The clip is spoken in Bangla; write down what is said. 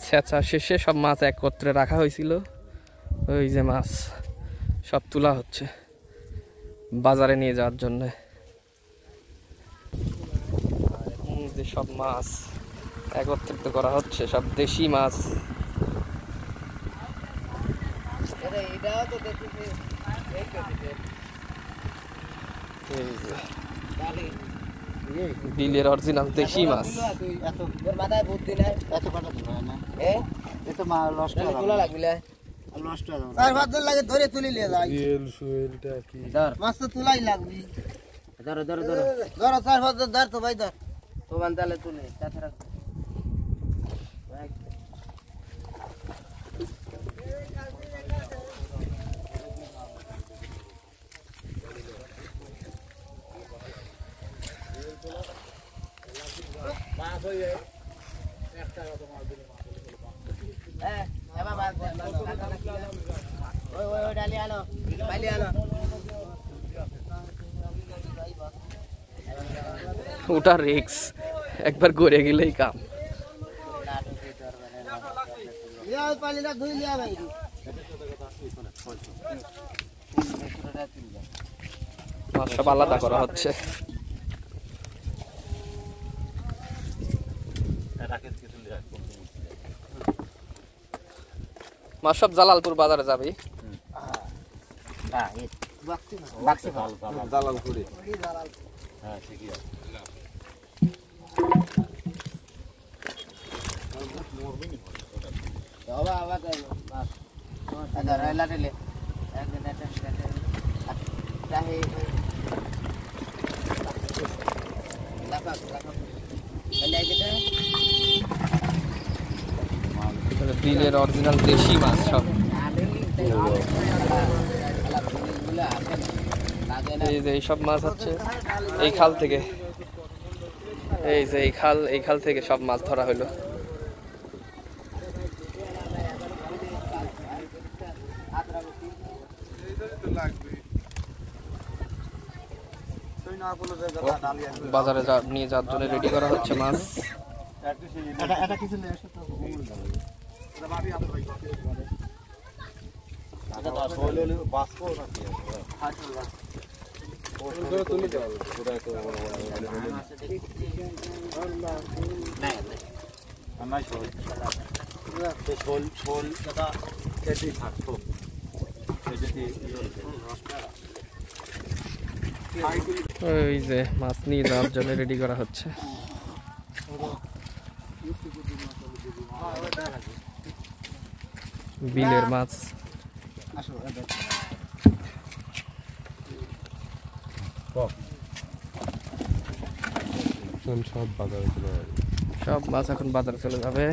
ছেঁচা শেষে সব মাছ একত্রে রাখা হয়েছিল। ওই যে মাছ সব তোলা হচ্ছে বাজারে নিয়ে যাওয়ার জন্য। যে সব মাছ একত্রিত করা হচ্ছে, সব দেশি মাছ। বিলের অরিজিনাল দেশি মাছ। ধরে তুলি মাছ তো তুলাই লাগবে। ধরো ধরো ধরো ধরো 4-5 ধর তো ভাই, ধর তো বান্দালে তুলে তাছাড়া মাছ হয়ে একটা কত মাছ দিলে মাছ হ্যাঁ এবার বাদ ওই ওই ডালি আনো ডালি আনো। ওটা রিক্স, একবার গড়ে গেলেই কাম। মাছ সব আলাদা করা হচ্ছে। মাছ সব জালালপুর বাজারে যাবে। বিলের অরিজিনাল দেশি মাছ সব। এই যে এইসব মাছ হচ্ছে এই খাল থেকে, এই যে এই খাল থেকে সব মাছ ধরা হলো। বাজারে নিয়ে যাওয়ার জন্য রেডি করা হচ্ছে মাছ। ওই যে মাছ নিয়ে যাওয়ার জন্য রেডি করা হচ্ছে। বিলের মাছ সব মাছ এখন বাজারে চলে যাবে।